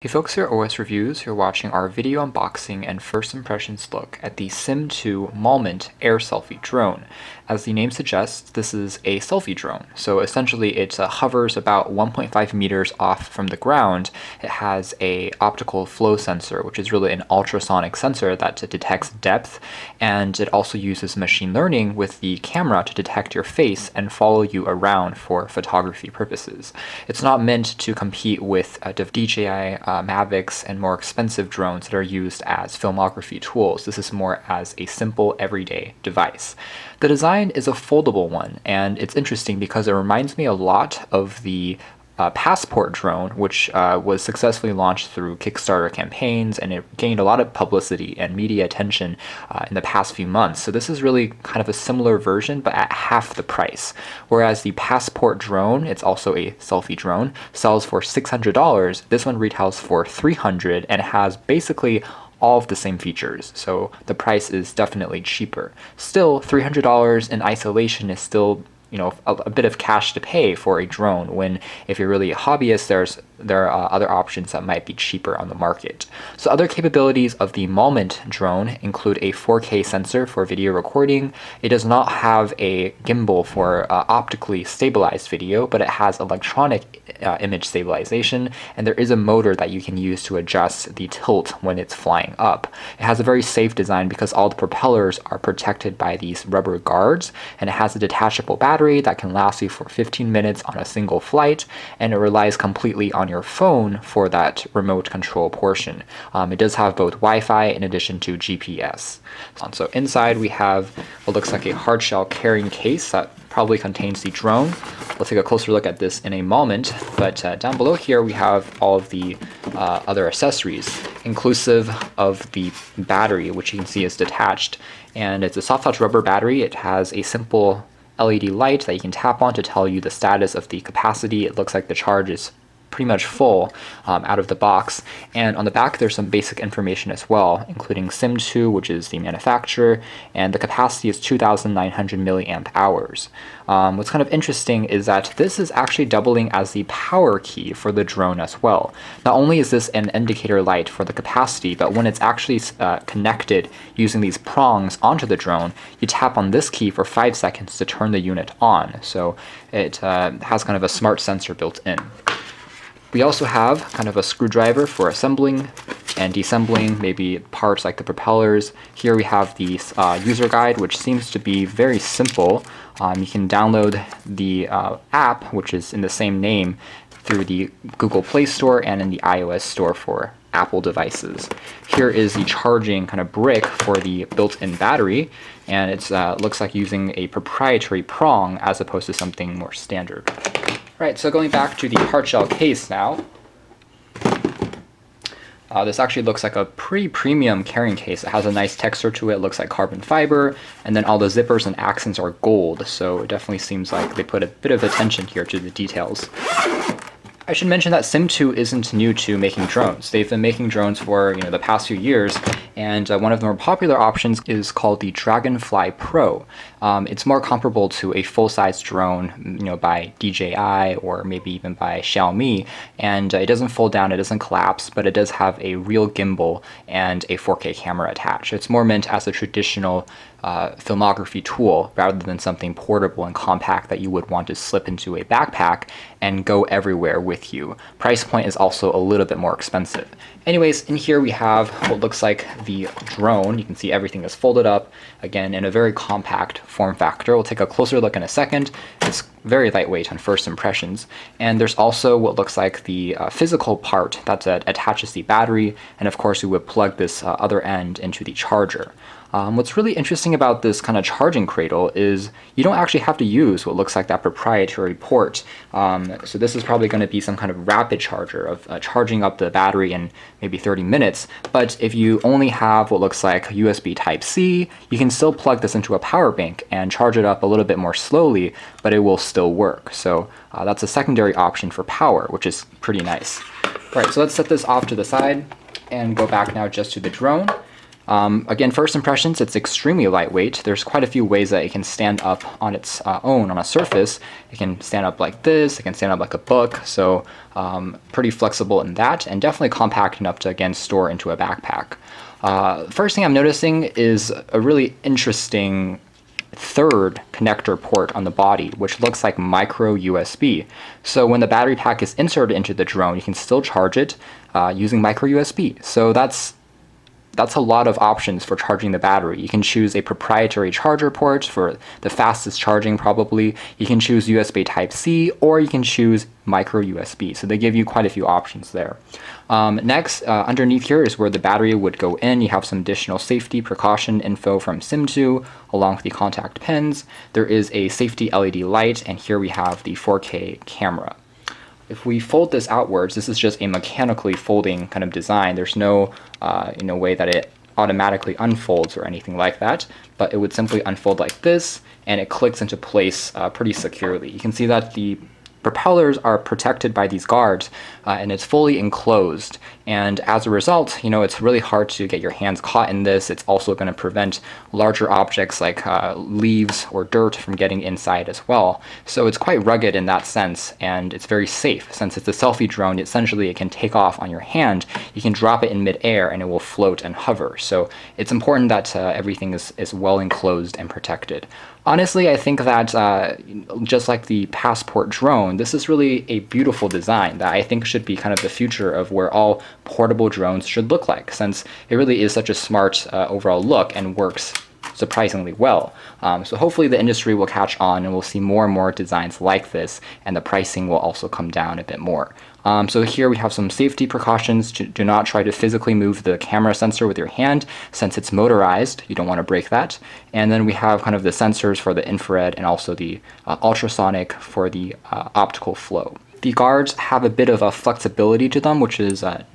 Hey folks, here at OS Reviews. You're watching our video unboxing and first impressions look at the Simtoo Moment AirSelfie drone. As the name suggests, this is a selfie drone. So essentially it hovers about 1.5 meters off from the ground. It has a optical flow sensor, which is really an ultrasonic sensor that detects depth, and it also uses machine learning with the camera to detect your face and follow you around for photography purposes. It's not meant to compete with DJI Mavics and more expensive drones that are used as filmography tools. This is more as a simple everyday device. The design is a foldable one, and it's interesting because it reminds me a lot of the Passport drone, which was successfully launched through Kickstarter campaigns, and it gained a lot of publicity and media attention in the past few months. So this is really kind of a similar version, but at half the price. Whereas the Passport drone, it's also a selfie drone, sells for $600. This one retails for $300 and has basically all of the same features, so the price is definitely cheaper. Still, $300 in isolation is still a bit of cash to pay for a drone, when if you're really a hobbyist, there are other options that might be cheaper on the market. So other capabilities of the Moment drone include a 4K sensor for video recording. It does not have a gimbal for optically stabilized video, but it has electronic image stabilization, and there is a motor that you can use to adjust the tilt when it's flying up. It has a very safe design because all the propellers are protected by these rubber guards, and it has a detachable battery that can last you for 15 minutes on a single flight, and it relies completely on your phone for that remote control portion. It does have both Wi-Fi in addition to GPS. So inside we have what looks like a hard shell carrying case that probably contains the drone. We'll take a closer look at this in a moment, but down below here we have all of the other accessories, inclusive of the battery, which you can see is detached. And it's a soft touch rubber battery. It has a simple LED light that you can tap on to tell you the status of the capacity. It looks like the charge is pretty much full out of the box. And on the back there's some basic information as well, including Simtoo, which is the manufacturer, and the capacity is 2,900 milliamp hours. What's kind of interesting is that this is actually doubling as the power key for the drone as well. Not only is this an indicator light for the capacity, but when it's actually connected using these prongs onto the drone, you tap on this key for 5 seconds to turn the unit on. So it has kind of a smart sensor built in. We also have kind of a screwdriver for assembling and deassembling maybe parts like the propellers. Here we have the user guide, which seems to be very simple. You can download the app, which is in the same name, through the Google Play Store and in the iOS Store for Apple devices. Here is the charging kind of brick for the built-in battery, and it looks like using a proprietary prong as opposed to something more standard. Right, so going back to the hard shell case now, this actually looks like a pretty premium carrying case. It has a nice texture to it, looks like carbon fiber, and then all the zippers and accents are gold, so it definitely seems like they put a bit of attention here to the details. I should mention that Simtoo isn't new to making drones. They've been making drones for the past few years, and one of the more popular options is called the Dragonfly Pro. It's more comparable to a full-size drone, by DJI or maybe even by Xiaomi, and it doesn't fold down, it doesn't collapse, but it does have a real gimbal and a 4K camera attached. It's more meant as a traditional filmography tool rather than something portable and compact that you would want to slip into a backpack and go everywhere with you. Price point is also a little bit more expensive. Anyways, in here we have what looks like the drone. You can see everything is folded up, again, in a very compact form factor. We'll take a closer look in a second. It's very lightweight on first impressions. And there's also what looks like the physical part that attaches the battery, and of course we would plug this other end into the charger. What's really interesting about this kind of charging cradle is you don't actually have to use what looks like that proprietary port. So this is probably going to be some kind of rapid charger of charging up the battery in maybe 30 minutes. But if you only have what looks like USB Type-C, you can still plug this into a power bank and charge it up a little bit more slowly, but it will still work. So that's a secondary option for power, which is pretty nice. All right, so let's set this off to the side and go back now just to the drone. Again, first impressions, it's extremely lightweight. There's quite a few ways that it can stand up on its own on a surface. It can stand up like this, it can stand up like a book, so pretty flexible in that, and definitely compact enough to, again, store into a backpack. First thing I'm noticing is a really interesting third connector port on the body, which looks like micro USB. So when the battery pack is inserted into the drone, you can still charge it using micro USB. So that's a lot of options for charging the battery. You can choose a proprietary charger port for the fastest charging probably. You can choose USB Type-C, or you can choose micro USB. So they give you quite a few options there. Next, underneath here is where the battery would go in. You have some additional safety precaution info from Simtoo, along with the contact pins. There is a safety LED light, and here we have the 4K camera. If we fold this outwards, this is just a mechanically folding kind of design. There's no way that it automatically unfolds or anything like that, but it would simply unfold like this, and it clicks into place pretty securely. You can see that the propellers are protected by these guards, and it's fully enclosed. And as a result, it's really hard to get your hands caught in this. It's also going to prevent larger objects like leaves or dirt from getting inside as well. So it's quite rugged in that sense, and it's very safe. Since it's a selfie drone, essentially it can take off on your hand. You can drop it in midair and it will float and hover. So it's important that everything is well enclosed and protected. Honestly, I think that just like the Passport drone, this is really a beautiful design that I think should be kind of the future of where all portable drones should look like, since it really is such a smart overall look and works surprisingly well. So hopefully the industry will catch on and we'll see more and more designs like this, and the pricing will also come down a bit more. So here we have some safety precautions. Do not try to physically move the camera sensor with your hand, since it's motorized. You don't want to break that. And then we have kind of the sensors for the infrared and also the ultrasonic for the optical flow. The guards have a bit of a flexibility to them, which is a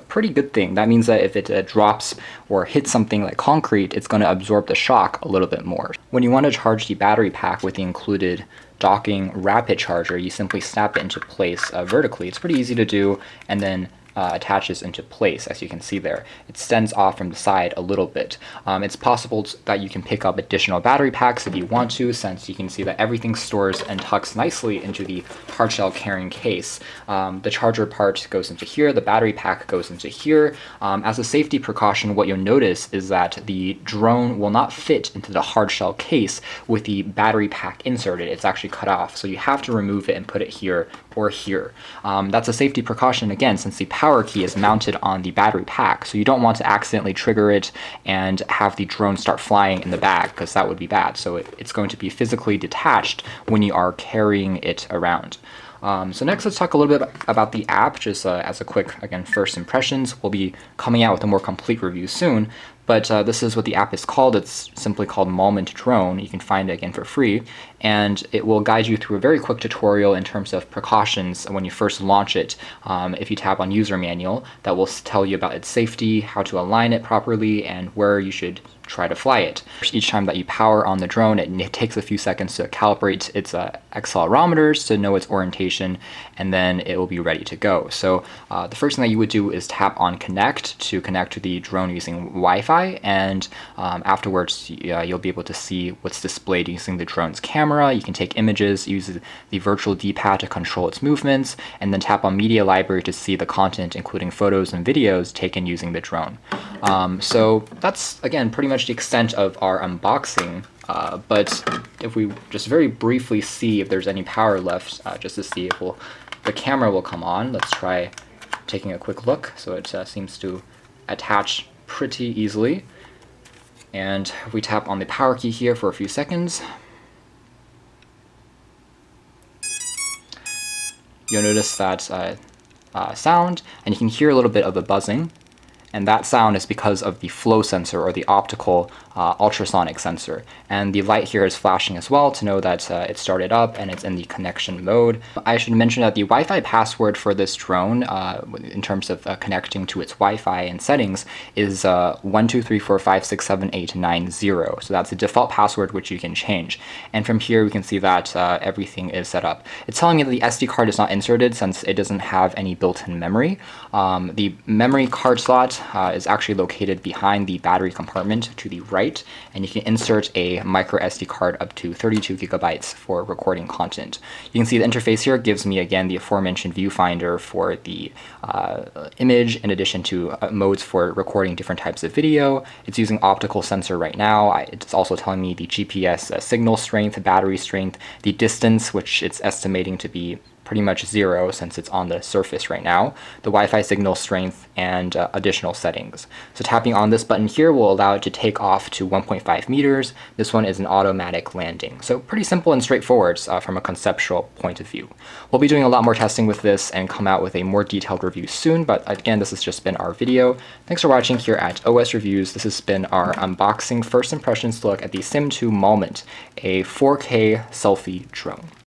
pretty good thing. That means that if it drops or hits something like concrete, it's going to absorb the shock a little bit more. When you want to charge the battery pack with the included docking rapid charger, you simply snap it into place vertically. It's pretty easy to do, and then attaches into place, as you can see there. It extends off from the side a little bit. It's possible that you can pick up additional battery packs if you want to, since you can see that everything stores and tucks nicely into the hardshell carrying case. The charger part goes into here, the battery pack goes into here. As a safety precaution, what you'll notice is that the drone will not fit into the hardshell case with the battery pack inserted. It's actually cut off, so you have to remove it and put it here or here. That's a safety precaution, again, since the power key is mounted on the battery pack, so you don't want to accidentally trigger it and have the drone start flying in the bag, because that would be bad. So it's going to be physically detached when you are carrying it around. So next, let's talk a little bit about the app, just as a quick, again, first impressions. We'll be coming out with a more complete review soon, but this is what the app is called. It's simply called Moment Drone. You can find it, again, for free, and it will guide you through a very quick tutorial in terms of precautions when you first launch it. If you tap on User Manual, that will tell you about its safety, how to align it properly, and where you should try to fly it. Each time that you power on the drone, it takes a few seconds to calibrate its accelerometers to know its orientation, and then it will be ready to go. So the first thing that you would do is tap on Connect to connect to the drone using Wi-Fi, and afterwards you'll be able to see what's displayed using the drone's camera. You can take images, use the virtual D-pad to control its movements, and then tap on Media Library to see the content, including photos and videos taken using the drone. So that's, again, pretty much the extent of our unboxing, but if we just very briefly see if there's any power left, just to see if the camera will come on. Let's try taking a quick look. So it seems to attach pretty easily, and if we tap on the power key here for a few seconds, you'll notice that sound, and you can hear a little bit of the buzzing. And that sound is because of the flow sensor, or the optical ultrasonic sensor. And the light here is flashing as well to know that it started up and it's in the connection mode. I should mention that the Wi-Fi password for this drone, in terms of connecting to its Wi-Fi and settings, is 12345678990. So that's the default password, which you can change. And from here we can see that everything is set up. It's telling me that the SD card is not inserted since it doesn't have any built-in memory. The memory card slot is actually located behind the battery compartment to the right, and you can insert a micro SD card up to 32 gigabytes for recording content. You can see the interface here gives me again the aforementioned viewfinder for the image, in addition to modes for recording different types of video. It's using optical sensor right now. It's also telling me the GPS signal strength, battery strength, the distance, which it's estimating to be pretty much 0 since it's on the surface right now, the Wi-Fi signal strength, and additional settings. So tapping on this button here will allow it to take off to 1.5 meters. This one is an automatic landing. So pretty simple and straightforward from a conceptual point of view. We'll be doing a lot more testing with this and come out with a more detailed review soon, but again, this has just been our video. Thanks for watching here at OS Reviews. This has been our unboxing first impressions look at the Simtoo Moment, a 4K selfie drone.